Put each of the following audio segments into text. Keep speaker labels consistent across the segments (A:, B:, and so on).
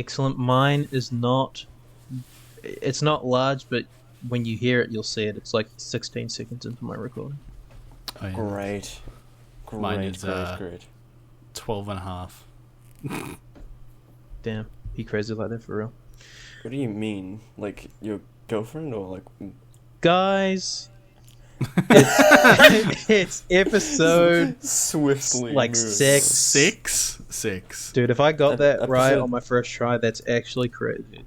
A: Excellent. Mine is not. It's not large, but when you hear it, you'll see it. It's like 16 seconds into my recording.
B: Oh, yeah.
C: Great.
B: Mine is
C: Great.
B: 12 and a half.
A: Damn, you crazy like that for real?
C: What do you mean? Like your girlfriend or like?
A: Guys, it's episode
C: Swiftly
A: like
C: moving.
B: Six.
A: Dude, if I got that
C: Episode-
A: right on my first try, that's actually crazy.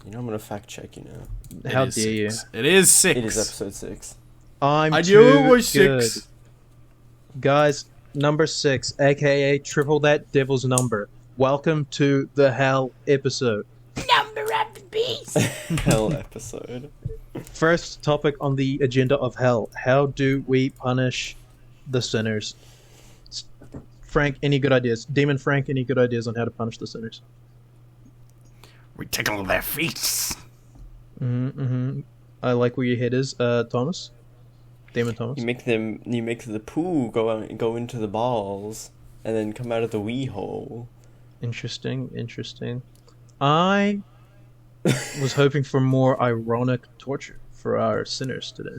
C: You know I'm gonna fact check you now.
A: How dare you?
B: It is 6.
C: It is episode 6.
A: I'm
B: I
A: too
B: knew it was
A: good.
B: 6.
A: Guys, number 6, aka triple that devil's number. Welcome to the Hell episode.
D: Number of the beast.
C: Hell episode.
A: First topic on the agenda of Hell. How do we punish the sinners? Frank, any good ideas? Demon Frank, any good ideas on how to punish the sinners?
B: We tickle their feet.
A: Mm-hmm. I like where your head is, Thomas. Demon Thomas.
C: You make the poo go into the balls and then come out of the wee hole.
A: Interesting. I was hoping for more ironic torture for our sinners today.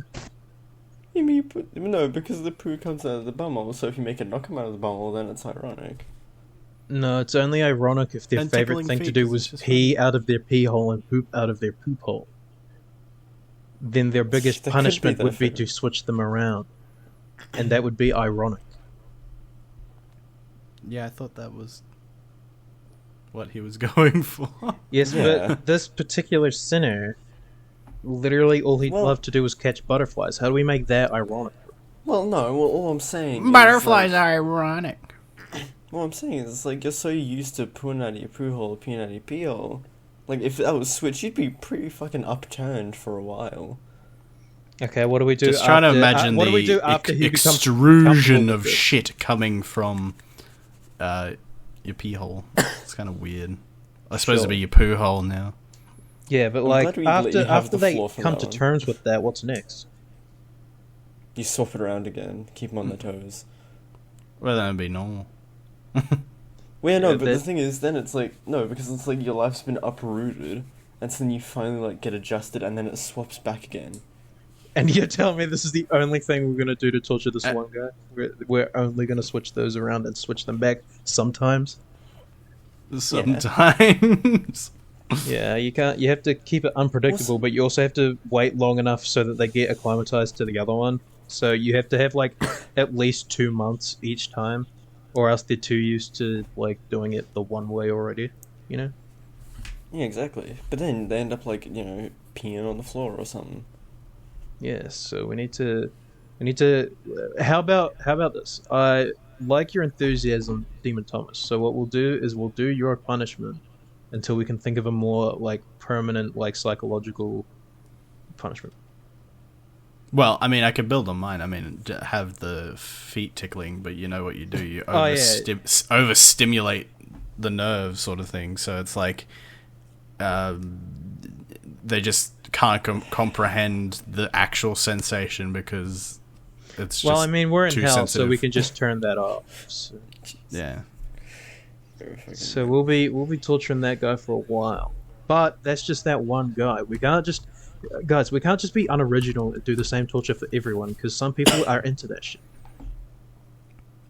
C: You mean no, because the poo comes out of the bumhole, so if you make it not come out of the bumhole, then it's ironic.
A: No, it's only ironic if their
B: And
A: favorite
B: tickling
A: thing to
B: feet
A: do
B: is
A: was
B: just
A: pee out of their pee hole and poop out of their poop hole. Then their biggest
C: That could
A: punishment
C: be their
A: would be to
C: favorite.
A: switch them around. And that would be ironic.
B: Yeah, I thought that was what he was going for.
A: Yes,
C: Yeah.
A: but this particular sinner, literally all he'd
C: Well-
A: love to do was catch butterflies. How do we make that ironic?
C: Well, no. Well, all I'm saying.
B: Butterflies
C: is,
B: are ironic.
C: what I'm saying is, like, you're so used to pooing out of your poo hole, peeing out of your pee hole. Like, if that was switched, you'd be pretty fucking upturned for a while.
A: Okay, what do we do?
B: Just trying to
A: after-
B: imagine
A: what do we
B: the
A: do after he becomes
B: extrusion
A: comfortable
B: of
A: with it?
B: shit coming from your pee hole. It's kind of weird. I suppose it'd be your poo hole now.
A: Yeah, but
C: I'm
A: like
C: glad we let you have
A: after
C: the
A: they
C: floor for
A: come
C: that
A: to
C: one.
A: terms with that, what's next?
C: You swap it around again, keep them on their toes.
B: Well, that would be normal.
C: Well, yeah, no,
A: Yeah,
C: but
A: that-
C: the thing is, then it's like, no, because it's like your life's been uprooted, and so then you finally, like, get adjusted, and then it swaps back again.
A: And you're telling me this is the only thing we're gonna do to torture this one guy? We're only gonna switch those around and switch them back sometimes.
B: Sometimes.
A: Yeah, you can't. You have to keep it unpredictable, but you also have to wait long enough so that they get acclimatized to the other one. So you have to have like at least 2 months each time, or else they're too used to like doing it the one way already. You know?
C: Yeah, exactly. But then they end up, like, you know, peeing on the floor or something.
A: Yeah. So we need to. How about this? I like your enthusiasm, Demon Thomas. So what we'll do is we'll do your punishment until we can think of a more like permanent, like psychological punishment.
B: Well, I mean, I could build on mine. I mean, have the feet tickling, but you know what you do? You
A: Oh, yeah.
B: overstimulate the nerve, sort of thing. So it's like they just can't comprehend the actual sensation because it's just
A: Well, I mean, we're in
B: too
A: hell, so
B: sensitive.
A: we can just turn that off. So,
B: Yeah.
C: Very fucking-
A: so we'll be torturing that guy for a while. But that's just that one guy. We can't just be unoriginal and do the same torture for everyone because some people are into that shit.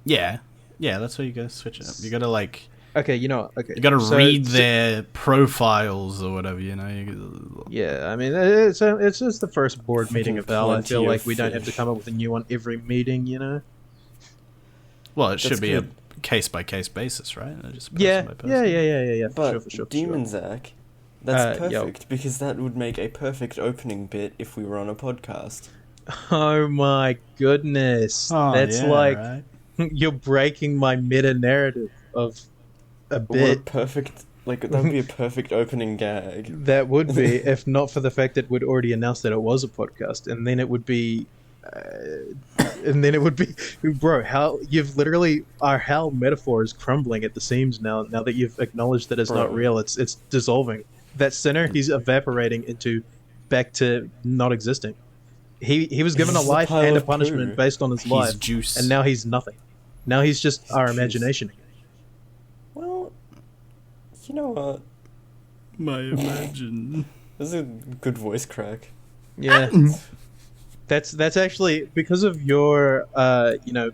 B: Yeah. Yeah, that's why you gotta switch it up. You gotta, like...
A: Okay, you know what? Okay,
B: You gotta
A: so-
B: read their profiles or whatever, you know?
A: Yeah, I mean, it's just the first board meeting of hell. I feel
C: plenty
A: like
C: of
A: we don't have to
C: fish.
A: come up with a new one every meeting, you know?
B: Well, it should
C: That's
B: be
C: good.
B: a case-by-case basis, right? Just
A: Yeah,
B: person by person.
A: yeah.
C: But
A: For sure.
C: Demon Zach, that's
A: yo.
C: perfect, because that would make a perfect opening bit if we were on a podcast.
A: Oh my goodness.
B: Oh,
A: That's
B: yeah,
A: like,
B: right?
A: you're breaking my meta-narrative of a
C: What a
A: bit.
C: perfect, like, that would be a perfect opening gag.
A: That would be, if not for the fact that we'd already announced that it was a podcast, and then it would be, bro. How you've literally our hell metaphor is crumbling at the seams now. Now that you've acknowledged that it's not
C: Bro.
A: real, it's dissolving. That sinner, he's evaporating into back to not existing. He was given a
C: He's a
A: life
C: pile
A: and a
C: of
A: punishment
C: poo.
A: based on his
B: He's
A: life,
B: juice.
A: and now he's nothing. Now he's just our
C: juice.
A: imagination.
C: Well, you know what?
B: My imagine.
C: This is a good voice crack.
A: Yeah. That's actually because of your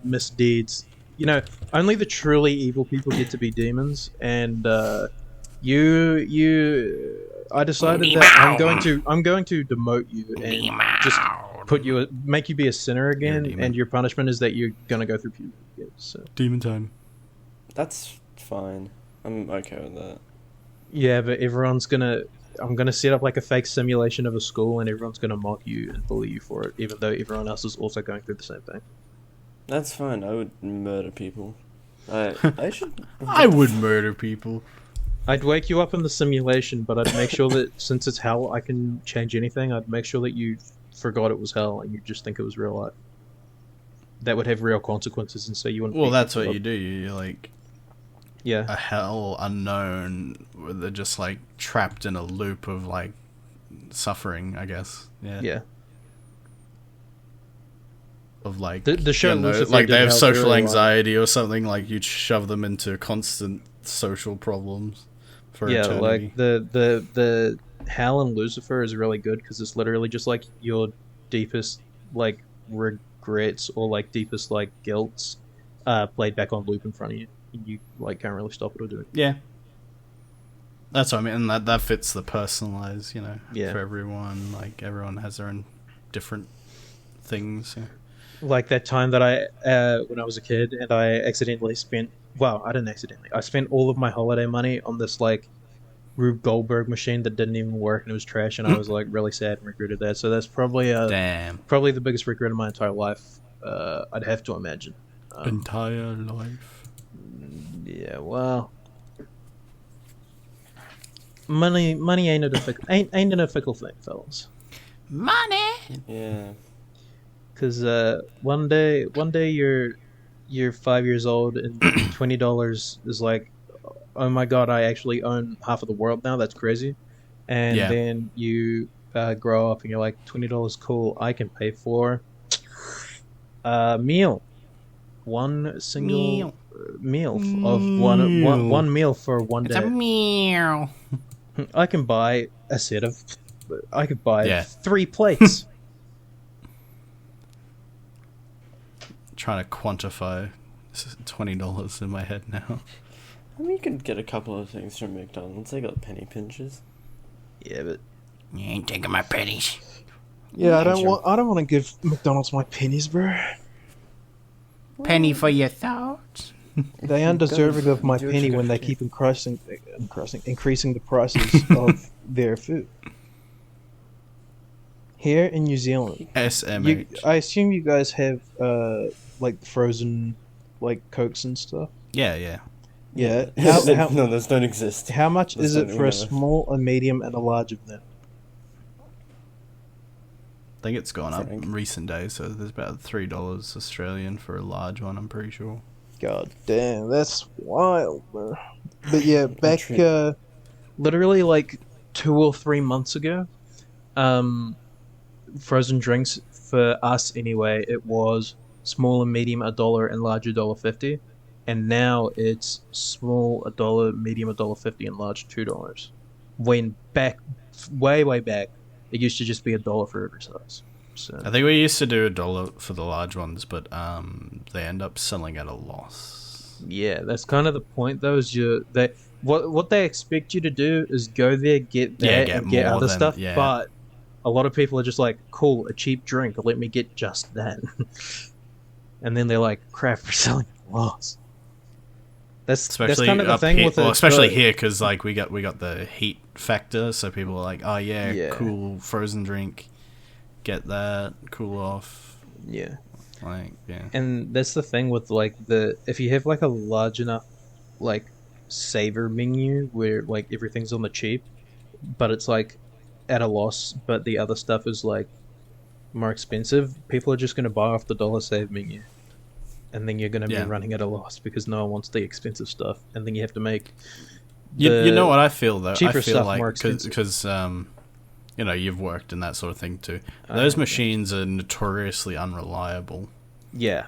A: misdeeds. Only the truly evil people get to be demons, and I decided that I'm going to demote you and just make you be a sinner again, and your punishment is that you're gonna go through puberty again. So.
B: Demon time.
C: That's fine. I'm okay with that.
A: Yeah, but I'm gonna set up like a fake simulation of a school, and everyone's gonna mock you and bully you for it, even though everyone else is also going through the same thing.
C: That's fine. I would murder people. I should.
B: I would murder people.
A: I'd wake you up in the simulation, but I'd make sure that since it's hell, I can change anything. I'd make sure that you forgot it was hell and you just think it was real life. That would have real consequences, and so you wouldn't.
B: Well, that's what you do. You're like.
A: Yeah.
B: A hell unknown where they're just like trapped in a loop of like suffering, I guess. Yeah.
A: Yeah.
B: Of like
A: the show
B: like they have social anxiety or something, like you'd shove them into constant social problems for eternity.
A: Like the hell in Lucifer is really good because it's literally just like your deepest like regrets or like deepest like guilts played back on loop in front of you. You like can't really stop it or do it.
B: Yeah, that's what I mean, and that fits the personalized, for everyone. Like everyone has their own different things. Yeah.
A: Like that time that I when I was a kid and I accidentally spent. Well, I didn't accidentally. I spent all of my holiday money on this like Rube Goldberg machine that didn't even work and it was trash, and I was like really sad and regretted that. So that's probably probably the biggest regret of my entire life. I'd have to imagine.
B: Entire life.
A: Yeah, well, money ain't a fickle thing, fellas.
D: Money.
C: Yeah.
A: Because one day you're 5 years old and $20 is like, oh my god, I actually own half of the world now. That's crazy. And then you grow up and you're like, $20 cool. I can pay for a meal. One single meal of one meal for one day.
D: It's a meal.
A: I can buy a set of. I could buy 3 plates.
B: Trying to quantify $20 in my head now.
C: I mean, you could get a couple of things from McDonald's. They got penny pinches.
A: Yeah, but
D: You ain't taking my pennies.
A: yeah, I don't want to give McDonald's my pennies, bro.
D: Penny for your thoughts.
A: They undeserving of my
C: do what
A: penny
C: you
A: when they
C: gotta
A: keep increasing the prices of their food. Here in New Zealand,
B: SMH.
A: I assume you guys have like frozen like Cokes and stuff.
B: Yeah.
A: Yeah.
C: No, those don't exist.
A: How much
C: Those
A: is it
C: don't
A: for a
C: know.
A: small, a medium, and a large of them?
B: I think it's gone up
C: Frank.
B: in recent days, so there's about $3 Australian for a large one, I'm pretty sure.
A: God damn, that's wild, bro. But yeah, back
C: True.
A: literally like 2 or 3 months ago, frozen drinks for us anyway, it was small and medium $1 and large $1.50, and now it's small $1, medium $1.50, and large $2. When back, way back, it used to just be $1 for every size. So
B: I think we used to do $1 for the large ones, but they end up selling at a loss.
A: yeah, that's kind of the point, though. Is what they expect you to do is go there, get that, and get
B: more
A: other
B: than-
A: stuff.
B: yeah.
A: But a lot of people are just like, "Cool, a cheap drink. Let me get just that," and then they're like, "Crap, we're selling at a loss." That's kind of the thing with it.
B: especially here, because like we got the heat factor, so people are like, "Oh yeah, cool frozen drink, get that, cool off."
A: Yeah.
B: Like, yeah.
A: And that's the thing with like if you have like a large enough like savor menu where like everything's on the cheap, but it's like at a loss, but the other stuff is like more expensive, people are just going to buy off the dollar save menu, and then you're going to be running at a loss because no one wants the expensive stuff, and then you have to make
B: You know what I feel though?
A: cheaper
B: I feel
A: stuff
B: like
A: more expensive.
B: because you've worked in that sort of thing too. Those machines are notoriously unreliable.
A: Yeah.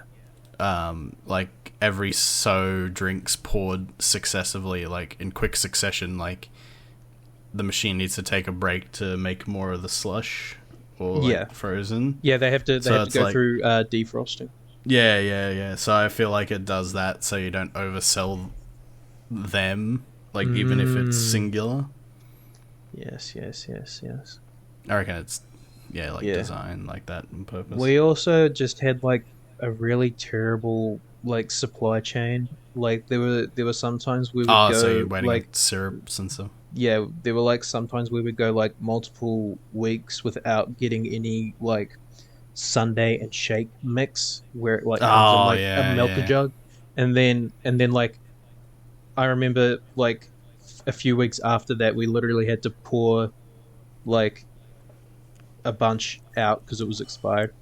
B: Like every so drinks poured successively, like in quick succession, like the machine needs to take a break to make more of the slush or frozen.
A: Yeah, they have to go through defrosting.
B: Yeah. So I feel like it does that so you don't oversell them, like even if it's singular.
A: Yes.
B: I reckon it's designed like that on purpose.
A: We also just had like a really terrible like supply chain. Like there were sometimes we would go
B: so you're waiting
A: like
B: syrups and stuff.
A: Yeah, there were like sometimes we would go like multiple weeks without getting any like sundae and shake mix where it like comes in like a milk jug, and then like I remember like a few weeks after that we literally had to pour like a bunch out because it was expired.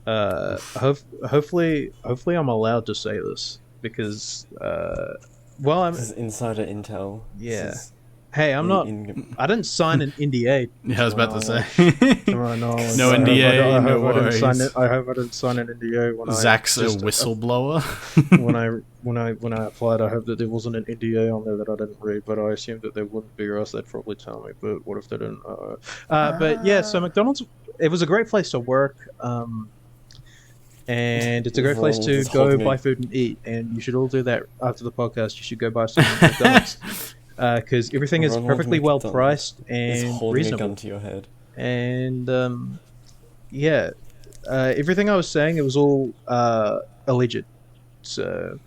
A: Hopefully I'm allowed to say this because
C: this is insider intel.
A: Yeah. Hey, I'm not. I didn't sign an NDA.
B: Yeah, I was about to say.
A: No
B: NDA. No worries.
A: I hope I didn't sign an NDA when
B: Zach's a whistleblower.
A: when I applied, I hope that there wasn't an NDA on there that I didn't read, but I assumed that there wouldn't be, or else they'd probably tell me. But what if they didn't? But yeah, so McDonald's. It was a great place to work. And it's a great place to go buy food and eat. And you should all do that after the podcast. You should go buy some McDonald's. Because everything is perfectly well priced and reasonable.
C: A gun to your head.
A: And everything I was saying, it was all alleged. So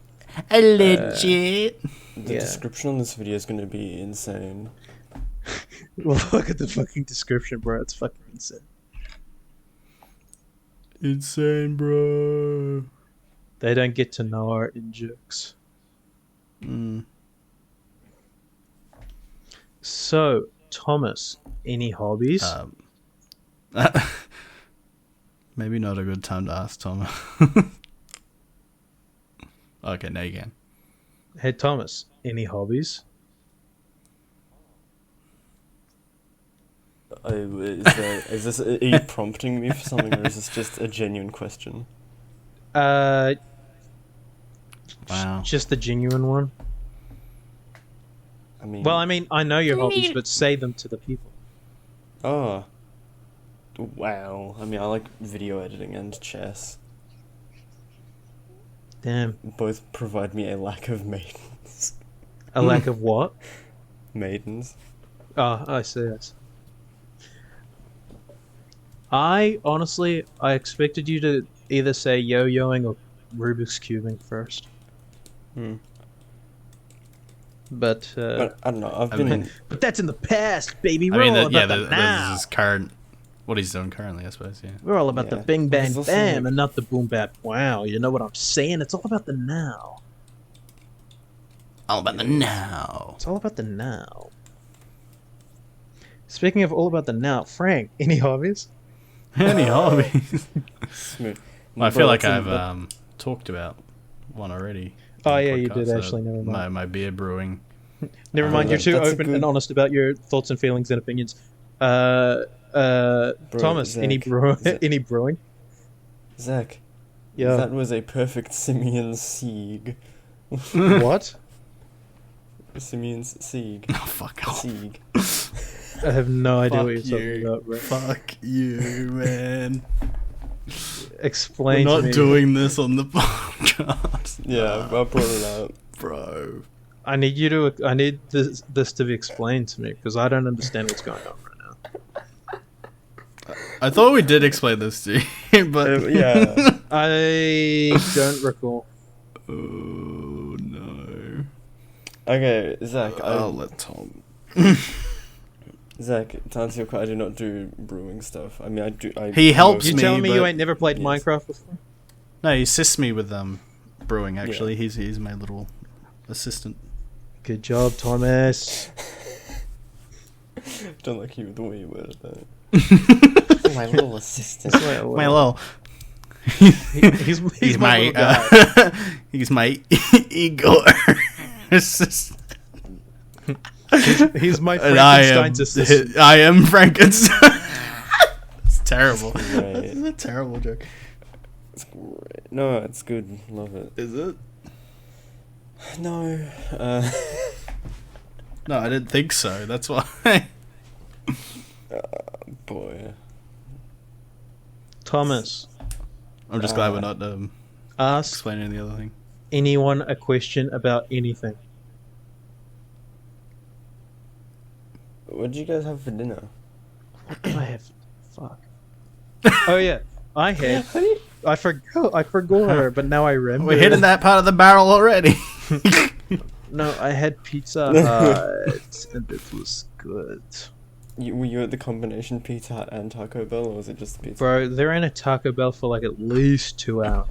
D: alleged.
C: The description on this video is going to be insane.
A: Well, look at the fucking description, bro. It's fucking insane.
B: Insane, bro.
A: They don't get to know our in-jokes. So, Thomas, any hobbies?
B: Maybe not a good time to ask Thomas. Okay, now you can.
A: Hey, Thomas, any hobbies?
C: Are you prompting me for something, or is this just a genuine question?
B: Wow.
A: Just a genuine one. I mean, I know your hobbies, but say them to the people.
C: Oh. Wow. I mean, I like video editing and chess.
A: Damn.
C: Both provide me a lack of maidens.
A: A lack of what?
C: Maidens.
A: Oh, I see. I expected you to either say yo-yoing or Rubik's Cubing first. But
C: I don't know.
A: But that's in the past, baby. We're all about the now.
B: This is current. What he's doing currently, I suppose. Yeah.
A: We're all about the bing bang bam and not the boom bap wow. You know what I'm saying? It's all about the now.
D: All about the now.
A: It's all about the now. Speaking of all about the now, Frank, any hobbies?
B: Any hobbies? Well, I feel like I've talked about one already.
A: Oh yeah, you did actually. Never mind.
B: My beer brewing.
A: Never mind. You're too open and honest about your thoughts and feelings and opinions. Thomas,
C: Zach,
A: any brewing?
C: Zach.
A: Yeah.
C: That was a perfect Simeon Sieg.
A: What?
C: Simeon's Sieg.
B: Oh fuck off.
C: Sieg.
A: I have no idea what you're talking about, bro.
B: Fuck you, man.
A: Explain
B: We're
A: to me.
B: not doing this on the podcast.
C: Yeah, I brought it up.
B: Bro.
A: I need this to be explained to me because I don't understand what's going on right now.
B: I thought we did explain this to you, but
C: yeah.
A: I don't recall.
B: Oh no.
C: Okay, Zach.
B: I'll let Tom.
C: Zach, to answer your question, I do not do brewing stuff. I mean, I do.
B: He helps
A: You
B: me.
A: telling me
B: but...
A: you ain't never played Minecraft before?
B: No, he assists me with brewing. Actually, he's my little assistant.
A: Good job, Thomas.
C: Don't like you the way you worded that. My little assistant.
B: My little.
A: He's my little guy.
B: He's my ego assistant.
A: He's my Frankenstein's assistant.
B: I am Frankenstein. It's terrible.
C: This
B: is a terrible joke.
C: It's great. No, it's good. Love it.
B: Is it?
C: No.
B: No, I didn't think so. That's why.
C: Boy.
A: Thomas,
B: I'm just glad we're not
A: ask
B: explaining the other thing.
A: anyone a question about anything.
C: What did you guys have for dinner?
A: What did I have? Fuck. Oh yeah, I had. I forgot, but now I remember.
B: We're hitting that part of the barrel already.
A: No, I had Pizza Hut, and it was good.
C: Were you at the combination Pizza Hut and Taco Bell, or was it just the Pizza
A: Bro, they're in a Taco Bell for like at least 2 hours.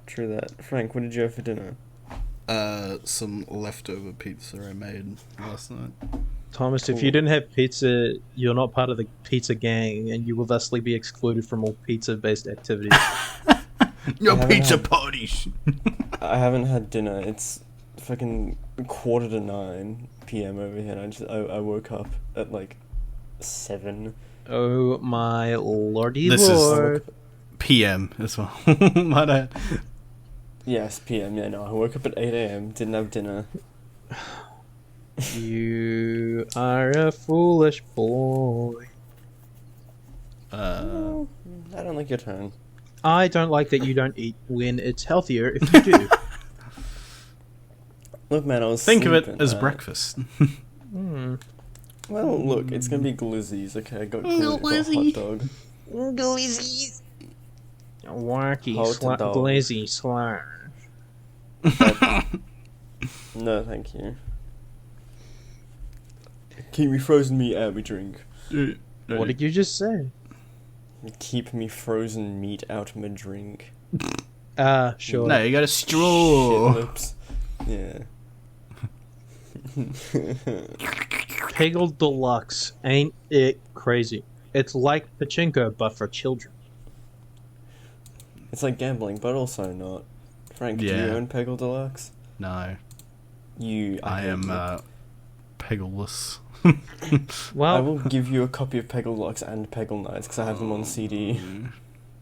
C: True that. Frank, what did you have for dinner?
B: Some leftover pizza I made last night.
A: Thomas, if you didn't have pizza, you're not part of the pizza gang, and you will thusly be excluded from all pizza-based activities.
B: No pizza parties.
C: I haven't had dinner. It's fucking 9:15 p.m. over here, and I woke up at like 7.
A: Oh my lordy
B: This
A: lord.
B: is PM as well. My dad.
C: Yes, p.m. Yeah, no, I woke up at 8 a.m. Didn't have dinner.
A: You are a foolish boy.
C: I don't like your tone.
A: I don't like that you don't eat when it's healthier if you do.
C: Look, man, I was
B: Think of it
C: sleeping,
B: as
C: right?
B: breakfast.
C: Well, look, it's gonna be glizzies. Okay, I got glizzy. Got hot dog.
D: Glizzies.
A: Wacky,
C: Hot dog.
A: glazy slash.
C: No, thank you. Keep me frozen meat out me drink.
A: What did you just say?
C: Keep me frozen meat out my drink.
A: Sure.
B: No, you got a straw.
C: Shit lips. Yeah.
A: Peggle Deluxe, ain't it crazy? It's like pachinko, but for children.
C: It's like gambling, but also not. Frank, do
B: Yeah.
C: you own Peggle Deluxe?
B: No,
C: You.
B: I am
C: hate
B: peggleless.
C: you.
A: Well,
C: I will give you a copy of Peggle Deluxe and Peggle Nights because I have them on CD.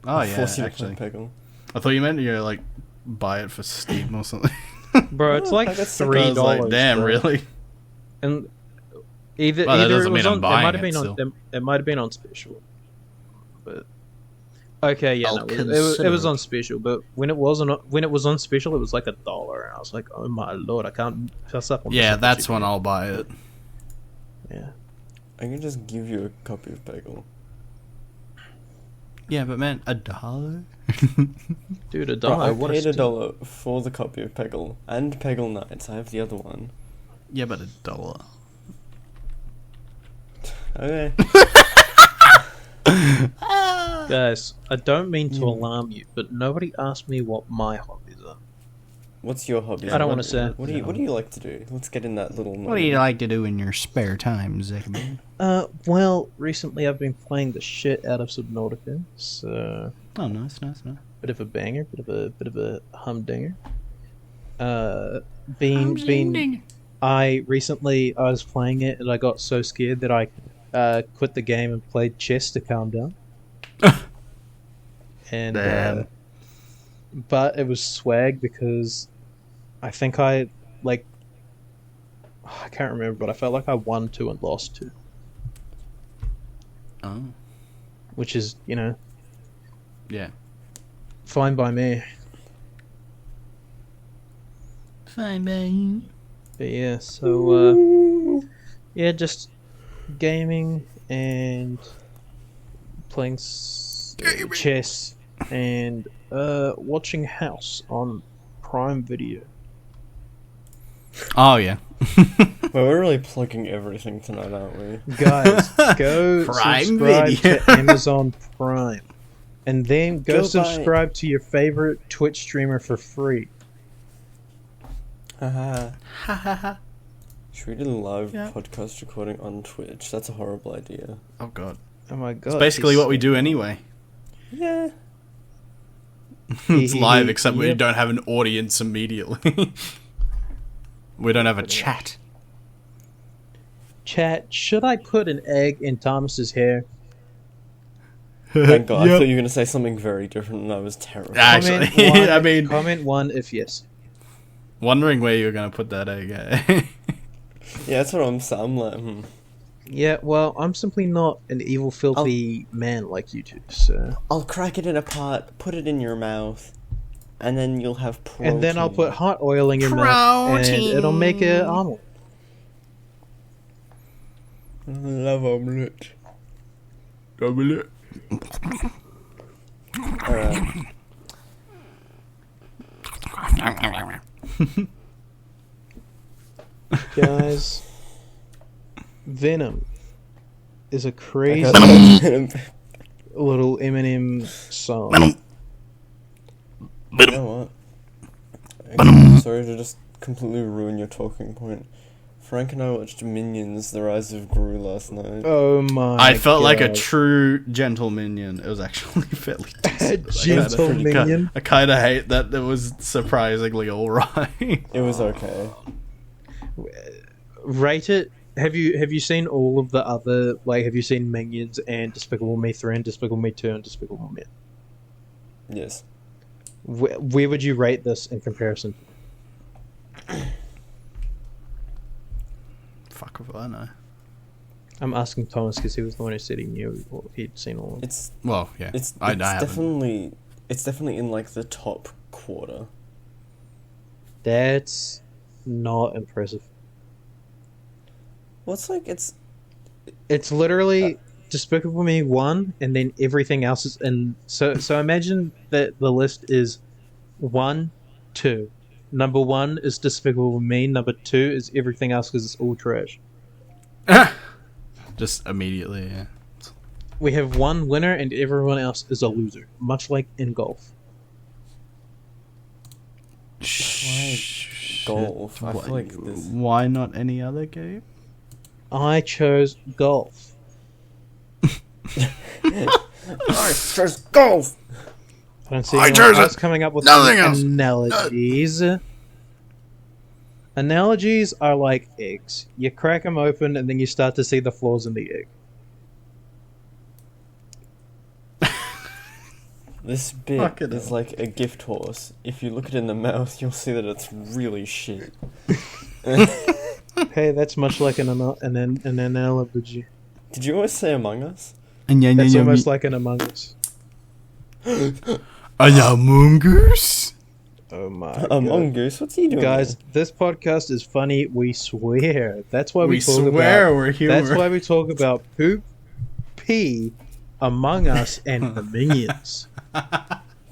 B: Oh yeah,
C: Force you to
B: actually.
C: play Peggle.
B: I thought you meant you like buy it for Steam or something.
A: bro, it's like
C: I got sick.
B: I
A: $3.
B: was like, damn,
A: bro.
B: really?
A: And either
B: Well, that
A: either
B: doesn't
A: it was
B: mean I'm
A: on,
B: buying
A: it might have
B: it
A: been
B: still.
A: on it might have been on special, but okay, yeah,
D: I'll
A: no, it was
D: consider
A: on special. But when it wasn't when it was on special, it was like $1, and I was like, oh my lord, I can't pass up on.
B: Yeah,
A: this
B: that's when
A: opportunity.
B: I'll buy it.
A: Yeah,
C: I can just give you a copy of Peggle.
B: Yeah, but man, $1?
A: dude, $1.
C: Bro, I
A: what
C: paid
A: a steal.
C: $1 for the copy of Peggle and Peggle Nights. I have the other one.
B: Yeah, but $1.
C: Okay.
A: Guys, I don't mean to alarm you, but nobody asked me what my hobbies are.
C: What's your hobby?
A: I don't wanna say.
C: What do you like to do? Let's get in that little.
B: What do you like to do in your spare time, Zachary?
A: Well, recently I've been playing the shit out of Subnautica, so
B: Oh, nice.
A: bit of a banger, bit of a humdinger. Been I was playing it and I got so scared that I quit the game and played chess to calm down. And
B: Damn.
A: but it was swag because I think I can't remember, but I felt like I won 2 and lost 2,
B: Oh,
A: which is
B: yeah.
A: fine by me.
D: Fine, bang.
A: But yeah, so yeah, just gaming and playing chess and watching House on Prime Video.
B: Oh, yeah.
C: Well, we're really plugging everything tonight, aren't we?
A: Guys, go
B: Prime
A: subscribe
B: Video.
A: to Amazon Prime, and then go
C: Go
A: subscribe to your favorite Twitch streamer for free.
C: Haha. Should we do a live podcast recording on Twitch? That's a horrible idea.
B: Oh, God.
A: Oh my god!
B: It's basically what we do anyway.
C: Yeah.
B: It's live, except we
A: Yep.
B: don't have an audience immediately. We don't have a chat.
A: Chat, should I put an egg in Thomas's hair?
C: Thank God. I
B: Yep.
C: thought you were going to say something very different and I was terrified.
B: Actually,
A: Comment one,
B: I mean,
A: comment 1 if yes.
B: Wondering where you're gonna put that egg.
C: Yeah, that's what I'm saying. I'm like,
A: Yeah, well, I'm simply not an evil, filthy man like you two, so...
C: I'll crack it in a pot, put it in your mouth, and then you'll have protein.
A: And then I'll put hot oil in your mouth, and it'll make an omelet.
C: I love omelette.
B: Omelette.
C: Alright.
A: Guys, Venom is a crazy little Eminem song.
C: You know what? Sorry to just completely ruin your talking point. Frank and I watched Minions: The Rise of Gru last night.
A: Oh my!
B: I felt like a
A: God.
B: true gentle minion. It was actually fairly decent.
A: Gentle minion.
B: I kind of hate that it was surprisingly alright.
C: It was okay.
A: Rate it. Have you seen all of the other, like, have you seen Minions and Despicable Me 3 and Despicable Me 2 and Despicable Me?
C: Yes.
A: Where would you rate this in comparison?
B: Fuck if I know.
A: I'm asking Thomas because he was the one who said he knew or he'd seen all of it.
C: It's
B: Well, yeah.
C: it's
B: I haven't.
C: definitely in like the top quarter.
A: That's not impressive.
C: Well, it's like it's
A: It's literally Despicable Me 1 and then everything else is in. So imagine that the list is 1, 2. Number 1 is Despicable Me. Number 2 is everything else because it's all trash.
B: Just immediately, yeah.
A: We have one winner and everyone else is a loser, much like in golf.
C: golf. I feel like this.
B: Why not any other game?
A: I chose golf.
C: I chose golf.
A: I don't see
B: I
A: anyone
B: chose
A: else
B: it.
A: coming up with
B: Nothing
A: any
B: else.
A: analogies. Analogies are like eggs. You crack them open and then you start to see the flaws in the egg.
C: This bit is like a gift horse. If you look it in the mouth, you'll see that it's really shit.
A: Hey, that's much like an analogy.
C: Did you always say Among Us?
A: That's almost like an Among Us.
B: Among Us?
A: Oh my
C: Among
A: God.
C: Us? What's he doing?
A: Guys, this podcast is funny. We swear. That's why we talk
B: swear
A: about.
B: we're humor.
A: That's why we talk about poop, pee, Among Us, and the Minions.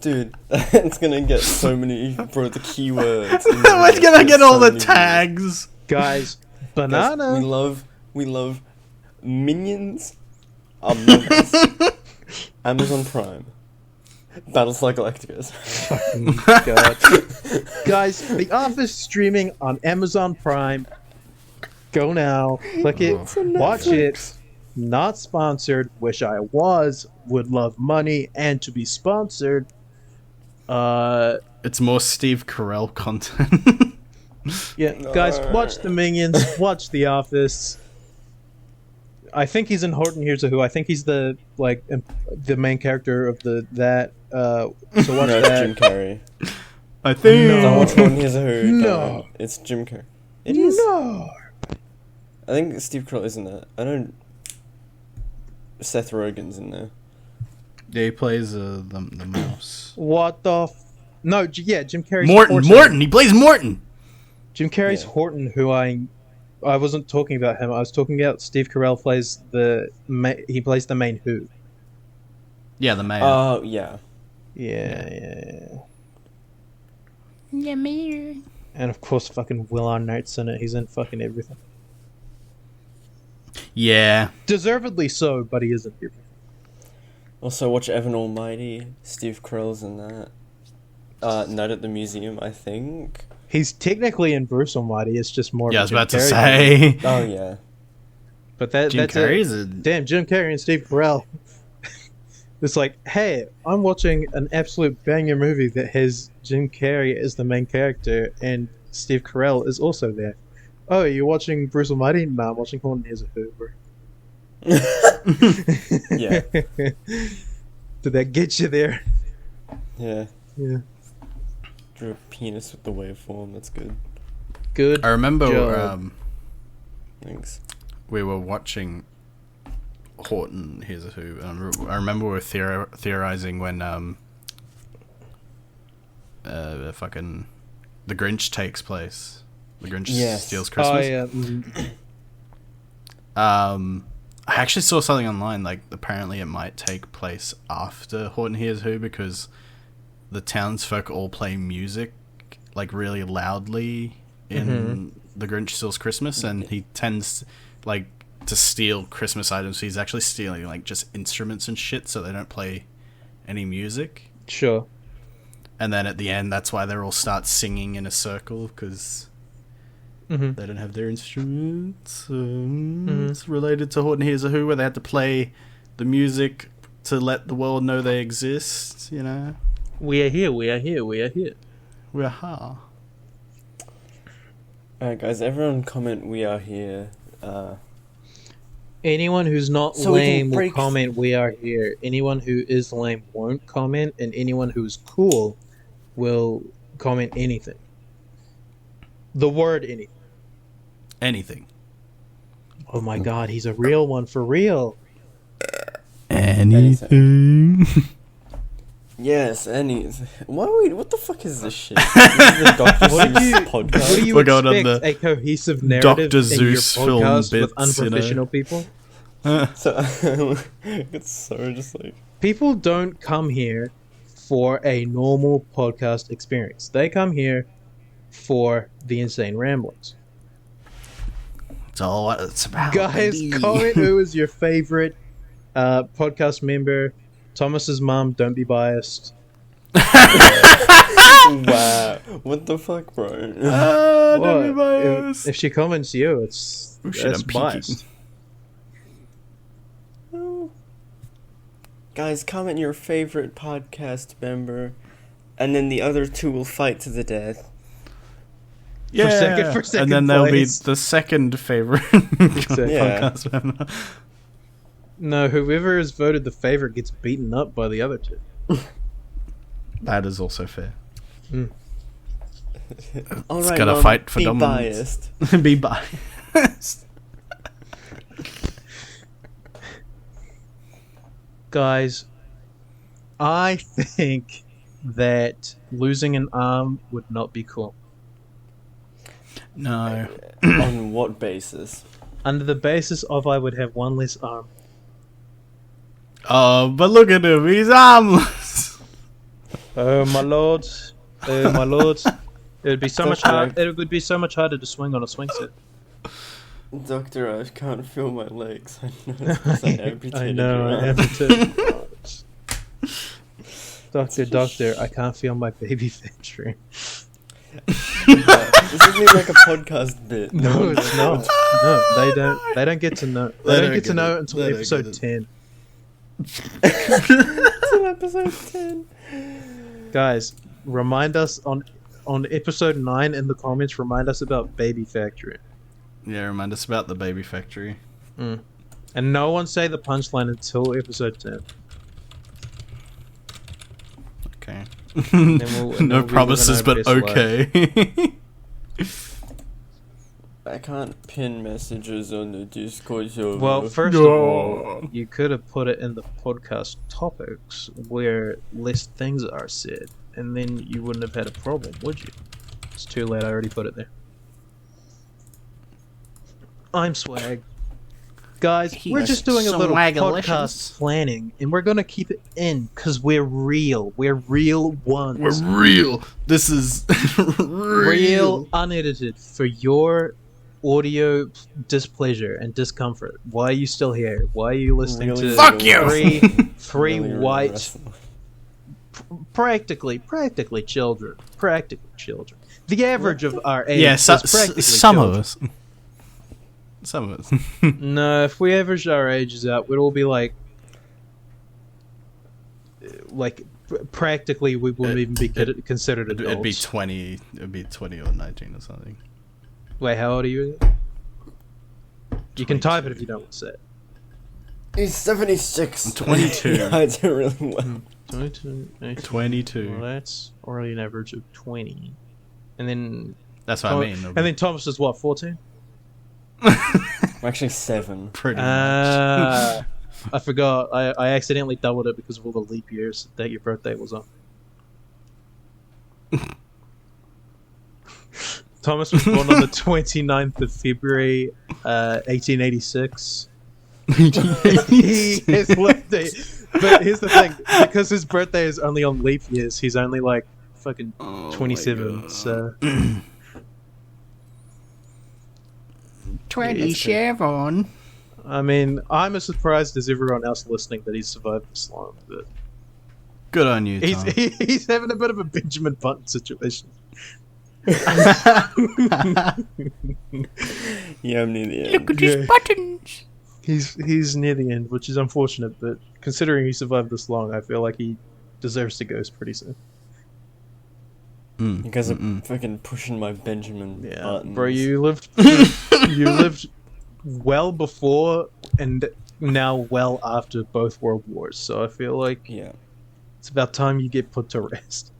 C: Dude, it's gonna get so many, bro, the keywords.
B: We're gonna get all the tags.
A: Guys, banana.
C: Guys, we love Minions, Among Us, Amazon Prime, Battlestar Galactica.
A: God. Guys, The Office streaming on Amazon Prime. Go now. Click it. Watch it. Not sponsored. Wish I was. Would love money and to be sponsored.
B: It's more Steve Carell content.
A: Yeah, guys, watch the Minions. Watch The Office. I think he's in Horton Hears a Who. I think he's the main character of that. So watch
C: No,
A: that.
C: Jim Carrey.
B: I think.
C: Don't watch one Here's a Who.
A: No.
C: Don't. It's Jim Carrey. It is.
A: No.
C: I think Steve Carell is in that. I don't. Seth Rogen's in there.
B: Yeah, he plays the mouse.
A: What the? No, yeah, Jim Carrey's
B: Morton. He plays Morton.
A: Jim Carrey's
C: Yeah.
A: Horton, who I wasn't talking about him. I was talking about Steve Carell plays he plays the main Who.
B: Yeah, the mayor.
C: Oh, yeah.
A: Yeah.
D: Yeah, me.
A: And of course, fucking Will Arnett's in it. He's in fucking everything.
B: Yeah.
A: Deservedly so, but he isn't here.
C: Also, watch Evan Almighty. Steve Carell's in that. Night at the Museum, I think.
A: He's technically in Bruce Almighty. It's just more.
B: Yeah, I
A: of
B: was
A: a
B: about to
A: Jim Carrey
B: say.
C: Oh, yeah.
A: But
B: Jim
A: that's
B: Carrey's
A: it. Damn, Jim Carrey and Steve Carell. It's like, hey, I'm watching an absolute banger movie that has Jim Carrey as the main character and Steve Carell is also there. Oh, you're watching Bruce Almighty? No, I'm watching Horton Hears a Who, bro.
C: Yeah.
A: Did that get you there?
C: Yeah.
A: Yeah.
C: Drew a penis with the waveform. That's good.
A: Good.
B: I remember
C: Thanks.
B: we were watching Horton Hears a Who, and I remember we were theorizing when fucking The Grinch takes place. The Grinch steals Christmas.
A: Oh, yeah.
B: I actually saw something online, like apparently it might take place after Horton Hears Who because the townsfolk all play music like really loudly in The Grinch Steals Christmas, and he tends like to steal Christmas items. So he's actually stealing like just instruments and shit, so they don't play any music.
A: Sure.
B: And then at the end, that's why they all start singing in a circle because they don't have their instruments. It's related to Horton Hears a Who, where they had to play the music to let the world know they exist. You know,
A: we are here. We are here. We are here.
B: We are here.
C: Alright, guys, everyone comment "We are here."
A: Anyone who's not
C: So we
A: lame
C: can
A: will
C: break-
A: comment "We are here." Anyone who is lame won't comment, and anyone who's cool will comment anything. The word anything.
B: Anything.
A: Oh my god, he's a real one for real.
B: Anything.
C: Yes, what the fuck is this shit? This is the Dr.
A: What do
C: Seuss
A: you,
C: podcast.
A: what do you
B: We're going on
A: expect?
B: the
A: A cohesive narrative
B: Dr.
A: in your
B: Seuss film
A: podcast
B: bits,
A: with unprofessional people?
C: So it's so just like
A: People don't come here for a normal podcast experience. They come here for the insane ramblings.
B: It's all what it's about.
A: Guys,
B: baby.
A: comment who is your favorite podcast member. Thomas's mom, don't be biased.
C: wow, what the fuck, bro?
B: Don't be
A: What?
B: biased.
A: If she comments you, it's
B: Oh, shit,
A: that's
B: I'm peeking.
A: biased.
C: Guys, comment your favorite podcast member, and then the other two will fight to the death.
B: Yeah,
A: for second
B: and then there'll be
A: place.
B: the second favorite
C: Yeah.
B: podcast member.
A: No, whoever is voted the favorite gets beaten up by the other two.
B: That is also fair.
C: All
B: It's
C: right,
B: gotta
C: Mom,
B: fight for
C: be
B: dominance.
C: biased.
B: Be biased.
A: Guys, I think that losing an arm would not be cool.
B: No.
C: On what basis?
A: Under the basis of I would have one less arm.
B: Oh, but look at him. He's armless.
A: Oh my lord. Oh my lord. It would be so much
C: Doctor,
A: hard. It would be so much harder to swing on a swing set.
C: Doctor, I can't feel my legs. I know it's 'cause I amputated
A: I know,
C: your
A: I
C: arm.
A: amputated. Doctor, I can't feel my baby fat stream.
C: This isn't like a podcast bit.
A: No, it's not. No, they don't get to know. They don't get to know until
B: They don't
A: episode
B: get it.
A: 10.
C: It's in episode 10.
A: Guys, remind us on episode 9 in the comments. Remind us about Baby Factory,
B: Yeah, remind us about the baby factory.
A: and no one say the punchline until episode 10.
B: Okay.
A: And then we'll
B: No
A: be
B: promises,
A: living
B: but
A: our best
B: okay.
C: I can't pin messages on the Discord server.
A: Well, first of all, you could have put it in the podcast topics where less things are said, and then you wouldn't have had a problem, would you? It's too late. I already put it there. I'm Swag. Guys, we're just doing a little podcast planning, and we're going to keep it in, because we're real. We're real ones.
B: We're real. This is
A: real, unedited, for your audio displeasure and discomfort. Why are you still here? Why are you listening
C: Really
A: to
B: Fuck you!
A: three
C: Really
A: white,
C: wrestling.
A: practically children. Practically children. The average of our age
B: Yeah,
A: is practically
B: some
A: children.
B: of us. Some of us.
A: No, if we averaged our ages out, we'd all be like practically we wouldn't even be considered adults.
B: It'd be 20. It'd be 20 or 19 or something.
A: Wait, how old are you? You can type it if you don't want to say it.
C: He's 76.
B: I'm 22.
C: He hides it really well.
A: 22.
B: 22.
A: Well, that's already an average of 20. And then...
B: That's what I mean.
A: And then Thomas is what, 14?
C: I'm actually 7.
B: Pretty much.
A: I forgot. I accidentally doubled it because of all the leap years that your birthday was on. Thomas was born on the 29th of February, 1886. His birthday. But here's the thing. Because his birthday is only on leap years, he's only like fucking 27. So...
D: 27.
A: I mean, I'm as surprised as everyone else listening that he's survived this long. But
B: Good on you, Tom.
A: he's having a bit of a Benjamin Button situation.
C: Yeah, I'm near the end.
D: Look at his buttons.
A: He's near the end, which is unfortunate. But considering he survived this long, I feel like he deserves to go pretty soon.
C: You guys are fucking pushing my Benjamin buttons.
A: Bro, you lived well before and now well after both world wars. So I feel like it's about time you get put to rest.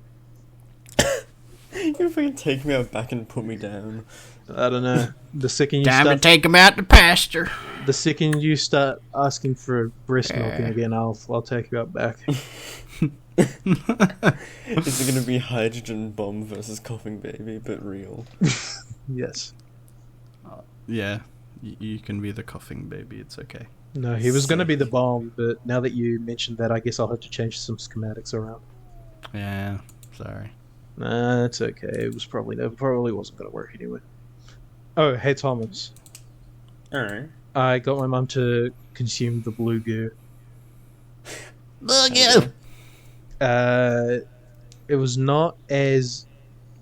C: You fucking take me out back and put me down.
A: I don't know. The second you
D: Time to
A: start,
D: take him out to pasture.
A: the second you start asking for breast milking again, I'll take you out back.
C: Is it gonna be hydrogen bomb versus coughing baby, but real?
A: Yes.
B: Yeah, you can be the coughing baby. It's okay.
A: No, he was going to be the bomb, but now that you mentioned that, I guess I'll have to change some schematics around.
B: Yeah, sorry.
A: Nah, it's okay. It probably wasn't going to work anyway. Oh, hey Thomas.
C: Alright.
A: I got my mum to consume the blue goo.
D: Look you.
A: It was not as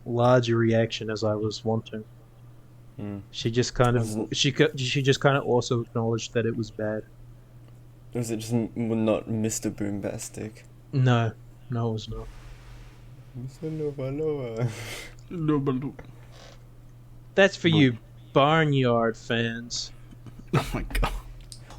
A: large a reaction as I was wanting. She just kind of she just kind of also acknowledged that it was bad.
C: Was it just not Mr. Boombastic?
A: No, it was not. That's for you barnyard fans.
B: Oh my god.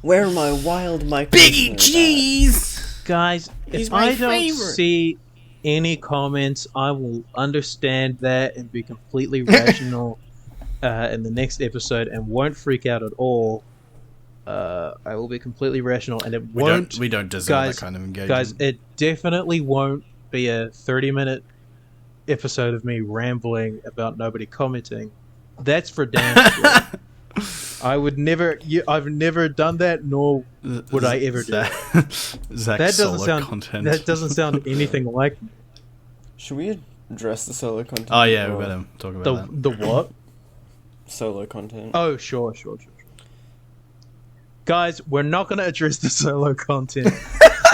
C: Where are my wild Mike?
D: Biggie cheese.
A: Guys,
D: He's
A: if
D: my
A: I don't
D: favorite.
A: see any comments, I will understand that and be completely rational in the next episode and won't freak out at all. I will be completely rational and it won't...
B: We don't deserve that kind of engagement.
A: Guys, it definitely won't be a 30-minute episode of me rambling about nobody commenting. That's for damn sure. I would never... I've never done that, nor would I ever do it.
B: That
A: doesn't sound anything like me.
C: Should we address the solo content?
B: Oh yeah, we better talk about that.
A: The what?
C: Solo content.
A: Oh, sure. Guys, we're not going to address the solo content.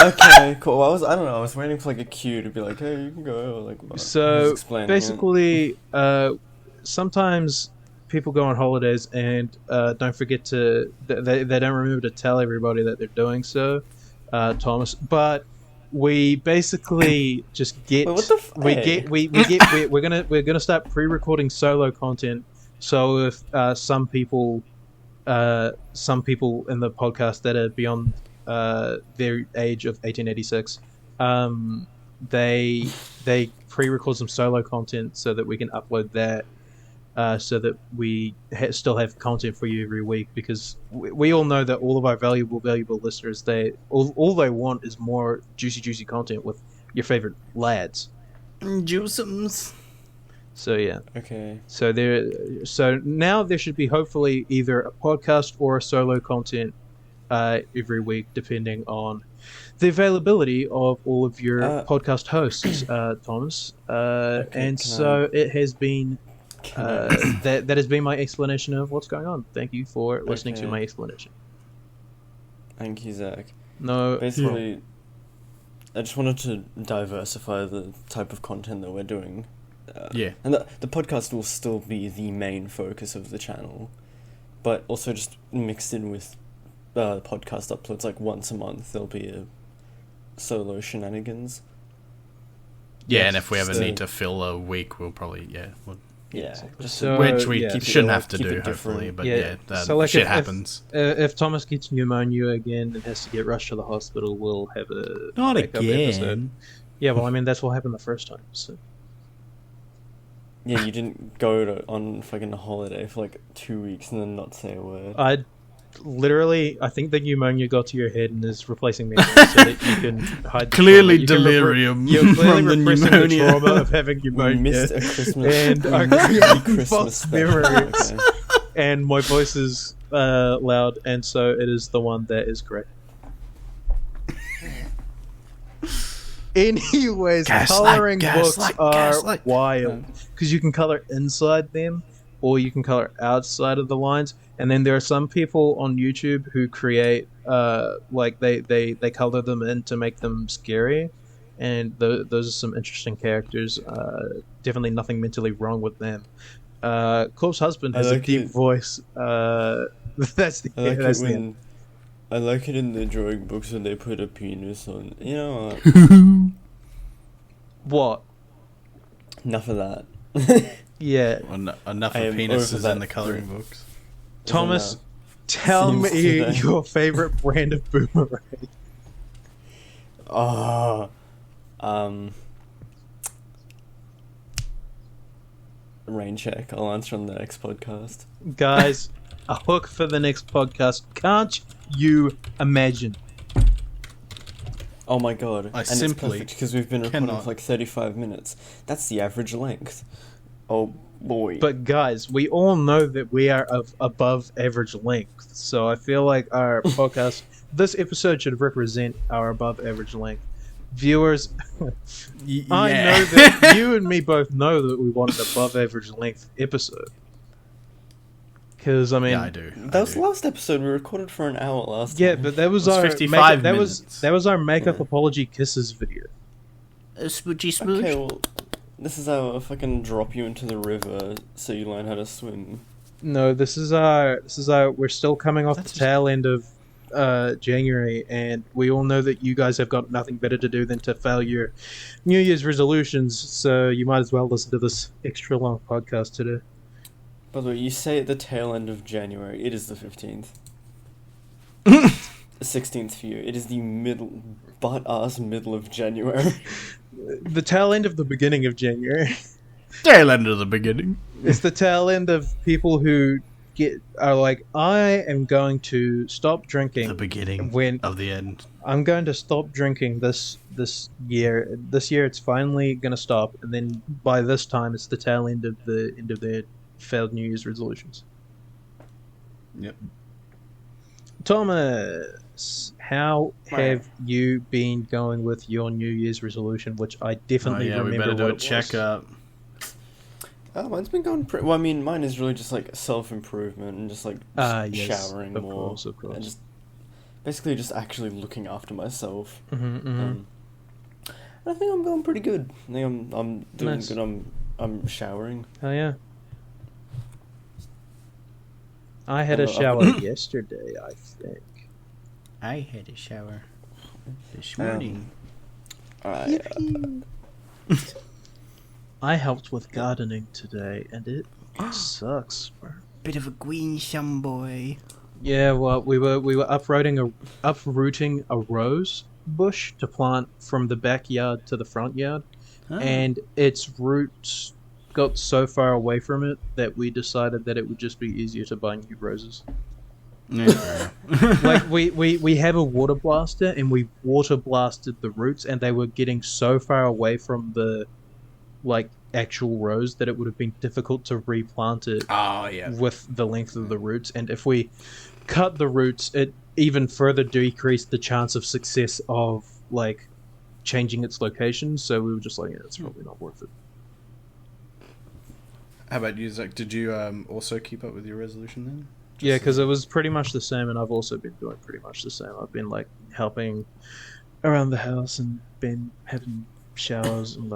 C: Okay, cool. I don't know. I was waiting for like a cue to be like, "Hey, you can go." Or, like, what?
A: So basically, sometimes people go on holidays and don't forget to. They don't remember to tell everybody that they're doing so, Thomas. But we basically just get.
C: Wait, what the
A: we're gonna start pre-recording solo content. So if some people in the podcast that are beyond their age of 1886, they pre-record some solo content so that we can upload that, so that we still have content for you every week. Because we all know that all of our valuable listeners, all they want is more juicy content with your favorite lads.
D: Juiceums.
A: So yeah.
C: Okay.
A: So now there should be hopefully either a podcast or a solo content every week, depending on the availability of all of your podcast hosts, Thomas. So it has been that has been my explanation of what's going on. Thank you for listening to my explanation.
C: Thank you, Zach.
A: No,
C: basically, I just wanted to diversify the type of content that we're doing. And the podcast will still be the main focus of the channel, but also just mixed in with podcast uploads. Like once a month there'll be a solo shenanigans.
B: Yeah, and if we ever need to fill a week, we'll probably
C: Yeah, just
A: So,
B: Which we
A: yeah.
B: shouldn't have to
C: Keep
B: do,
C: it
B: hopefully.
C: different.
B: But
A: Yeah.
B: yeah, that
A: So, like,
B: shit
A: if-
B: happens.
A: If Thomas gets pneumonia again and has to get rushed to the hospital, we'll have a
B: Not
A: backup episode.
B: again.
A: Yeah, well, I mean that's what happened the first time. So.
C: Yeah, you didn't go on fucking holiday for like 2 weeks and then not say a word.
A: I think the pneumonia got to your head and is replacing memory so that you can hide. The
B: Clearly
A: trauma. You can
B: delirium
A: you're clearly
B: from the
A: repressing
B: pneumonia.
A: the trauma of having
C: We
A: pneumonia.
C: missed a Christmas
A: And
C: we
A: are
C: missed
A: creating
C: a Christmas
A: false
C: special,
A: memories.
C: okay.
A: And my voice is loud, and so it is the one that is correct. Anyways,
B: Gaslight,
A: coloring
B: gaslight,
A: books are
B: gaslight.
A: wild because you can color inside them or you can color outside of the lines. And then there are some people on YouTube who create like they color them in to make them scary, and those are some interesting characters. Definitely nothing mentally wrong with them. Corpse Husband has a deep voice. That's the that's the end.
C: I like it in the drawing books when they put a penis on. You know what?
A: What?
C: Enough of that.
A: Yeah,
B: Enough
C: I
B: of
C: am
B: penises
C: over that.
B: in the coloring books.
A: Thomas, tell
C: Seems
A: me
C: today.
A: your favorite brand of boomerang.
C: Rain check. I'll answer on the next podcast.
A: Guys, a hook for the next podcast. Can't you imagine?
C: Oh my god!
B: I
C: and
B: simply
C: it's because we've been recording
B: cannot.
C: for like 35 minutes. That's the average length. Oh boy!
A: But guys, we all know that we are of above average length. So I feel like our podcast, this episode should represent our above average length. Viewers, I know that you and me both know that we want an above average length episode. Because I mean,
B: Yeah, I do.
C: that was the last episode. We recorded for an hour last
A: yeah,
C: time.
A: but that was
B: It was
A: our
B: 55
A: that
B: minutes.
A: was our makeup
C: Yeah.
A: apology kisses video.
D: Smoochy smooch.
C: Okay, well, this is how I fucking drop you into the river so you learn how to swim.
A: No, this is our we're still coming off
B: That's
A: the tail end of January, and we all know that you guys have got nothing better to do than to fail your New Year's resolutions, so you might as well listen to this extra long podcast today.
C: By the way, you say at the tail end of January. It is the 15th. 16th for you. It is the butt-ass middle of January.
A: The tail end of the beginning of January.
B: Tail end of the beginning.
A: It's the tail end of people who are like, I am going to stop drinking.
B: The beginning
A: When
B: of the end.
A: I'm going to stop drinking this year. This year, it's finally going to stop, and then by this time, it's the tail end of their failed New Year's resolutions.
B: Yep.
A: Thomas, how have you been going with your New Year's resolution? Which I definitely
B: we
A: remember
B: better do
A: what
B: a
A: it was.
B: checkup.
C: Oh, mine's been going pretty... Well, I mean, mine is really just, like, self-improvement and just, like,
A: Yes,
C: showering
A: of
C: more.
A: course.
C: And just... Basically just actually looking after myself.
A: Mm-hmm.
C: I think I'm going pretty good. I think I'm doing
A: Nice.
C: good. I'm showering.
A: Oh yeah. I had a
C: Oh,
A: shower yesterday, I think.
D: I had a shower this
C: Um,
D: morning.
C: I,
A: I helped with gardening today, and it sucks, bro.
D: Bit of a Greensome boy.
A: Yeah, well, we were uprooting a rose bush to plant from the backyard to the front yard,
D: Oh.
A: and its roots got so far away from it that we decided that it would just be easier to buy new roses.
B: Yeah.
A: Like we have a water blaster, and we water blasted the roots, and they were getting so far away from the actual rose that it would have been difficult to replant it
B: Oh yeah.
A: with the length of the roots. And if we cut the roots, it even further decreased the chance of success of changing its location. So we were just like, yeah, it's probably not worth it.
B: How about you, Zach? Did you also keep up with your resolution then?
A: Yeah, because it was pretty much the same, and I've also been doing pretty much the same. I've been helping around the house and been having showers and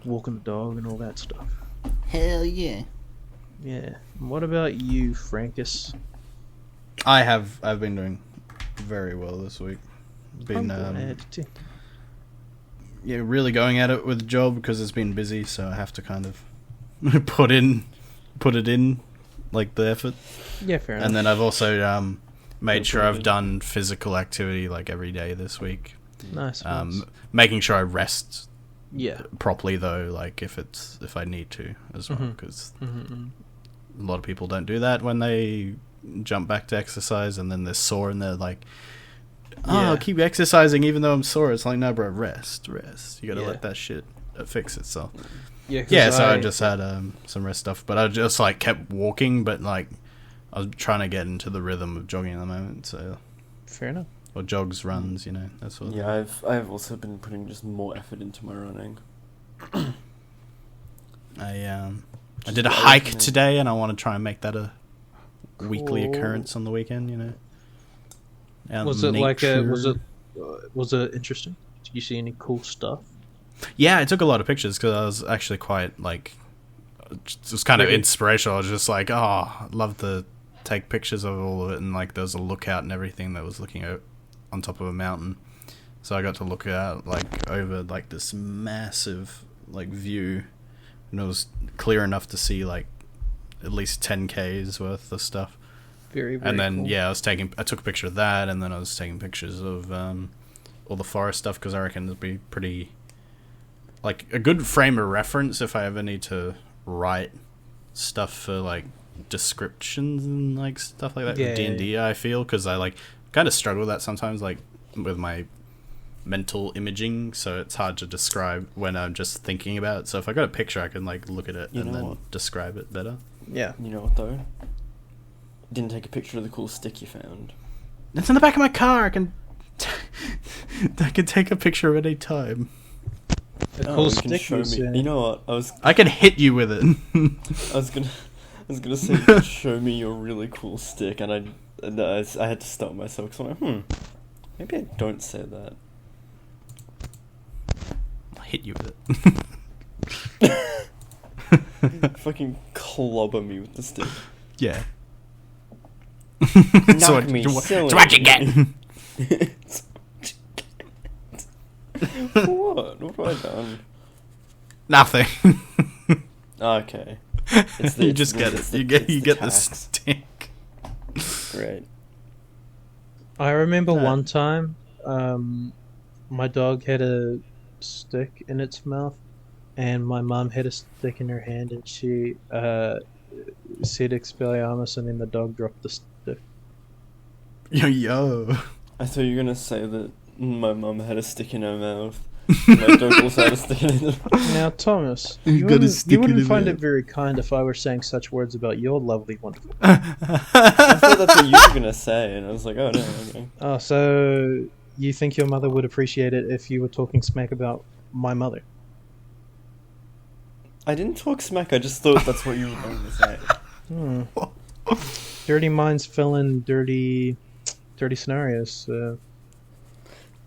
A: walking the dog and all that stuff.
D: Hell yeah.
A: Yeah. What about you, Frankus?
B: I've been doing very well this week. Been
A: Yeah.
B: really going at it with the job because it's been busy, so I have to kind of put it in, like the effort.
A: Yeah, fair enough.
B: And then I've also made sure I've done physical activity like every day this week.
A: Nice.
B: Making sure I rest
A: Yeah.
B: properly though, like if I need to as well, because a lot of people don't do that when they jump back to exercise and then they're sore and they're like, I'll keep exercising even though I'm sore. It's like, no, bro, rest. You gotta let that shit fix itself. So I just had some rest stuff, but I just like kept walking, but like I was trying to get into the rhythm of jogging at the moment, so
A: fair enough.
B: Or jogs, runs, you know, that sort of thing.
C: Yeah, I've also been putting just more effort into my running.
B: I did a hike today, and I want to try and make that a weekly occurrence on the weekend. You know.
A: Was it like was it interesting? Did you see any cool stuff?
B: Yeah, I took a lot of pictures because I was actually quite like, it was kind of inspirational. I was just like, I'd love to take pictures of all of it, and like there was a lookout and everything that was looking out on top of a mountain, so I got to look out like over like this massive like view, and it was clear enough to see like at least 10K's worth of stuff.
A: Very
B: and then
A: cool.
B: I took a picture of that, and then I was taking pictures of all the forest stuff because I reckon it'd be pretty like a good frame of reference if I ever need to write stuff for like descriptions and like stuff like that with D&D. I feel because I like kind of struggle with that sometimes, like with my mental imaging, so it's hard to describe when I'm just thinking about it. So if I got a picture, I can like look at it and then describe it better.
A: Yeah.
C: You know what though? Didn't take a picture of the cool stick you found.
B: It's in the back of my car. I can take a picture at any time.
A: The cool
C: you can
A: stick
C: show
A: was,
C: me. You know what?
B: I can hit you with it.
C: I was gonna say, you could show me your really cool stick, and I had to stop myself because I'm like, maybe I don't say that.
B: I'll hit you with it.
C: Fucking clobber me with the stick.
B: Yeah.
C: Knock me silly.
B: It's what you get.
C: What? What have I done?
B: Nothing.
C: Okay.
B: You just get it. You get the stick.
C: Great.
A: I remember one time, my dog had a stick in its mouth, and my mum had a stick in her hand, and she said Expelliarmus, and then the dog dropped the stick.
B: Yo.
C: I thought you were gonna say that my mum had a stick in her mouth. My dog also had a stick in it.
A: Now, Thomas,
B: You
A: you
B: got a stick in
A: wouldn't
B: your
A: find
B: mouth.
A: it very kind if I were saying such words about your lovely, wonderful.
C: I thought that's what you were gonna say, and I was like, oh no, okay.
A: Oh, so you think your mother would appreciate it if you were talking smack about my mother?
C: I didn't talk smack, I just thought that's what you were going to say.
A: Dirty minds fill in dirty scenarios. So.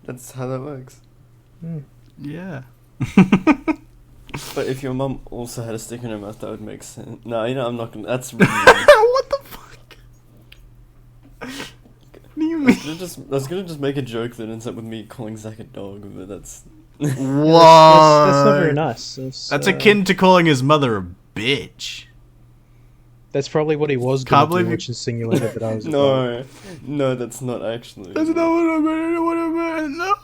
C: That's how that works.
B: Yeah.
C: But if your mum also had a stick in her mouth, that would make sense. No, you know, I'm not gonna. That's really.
B: What the fuck? What do you mean?
C: I was gonna just make a joke that ends up with me calling Zach a dog, but that's.
B: Whoa.
A: That's not very nice.
B: That's akin to calling his mother a bitch.
A: That's probably what he was
B: Can't
A: going to
B: believe
A: do,
B: you-
A: which insinuated that I was.
C: No, that's not actually.
B: That's not what I meant. No.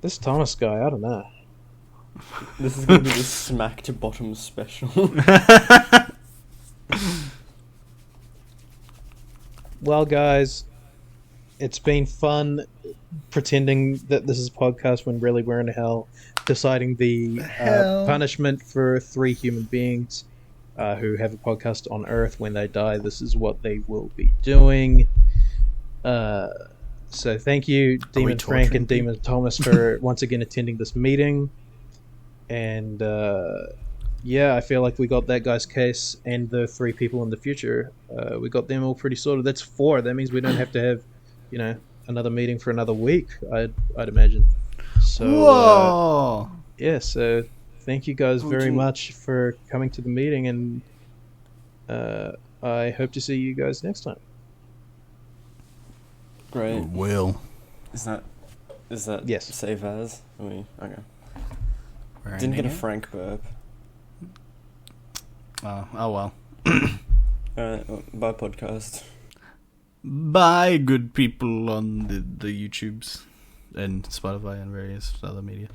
A: This Thomas guy, I don't know.
C: This is gonna be the smack to bottom special.
A: Well, guys, it's been fun pretending that this is a podcast when really we're in hell, deciding the punishment for 3 human beings who have a podcast on Earth when they die. This is what they will be doing. So thank you, Demon Frank and
B: torturing
A: Demon Thomas, for once again attending this meeting. And yeah, I feel like we got that guy's case and the 3 people in the future. We got them all pretty sorted. That's 4. That means we don't have to have, another meeting for another week, I'd imagine. So,
B: Whoa.
A: yeah, so thank you guys very much for coming to the meeting, and I hope to see you guys next time.
C: Great.
B: Will.
C: Is that
A: Yes.
C: save as? Okay.
B: We're
C: Didn't get a
B: ending it?
C: Frank burp.
B: Oh well.
C: Bye, podcast.
B: Bye, good people on the YouTubes and Spotify and various other media.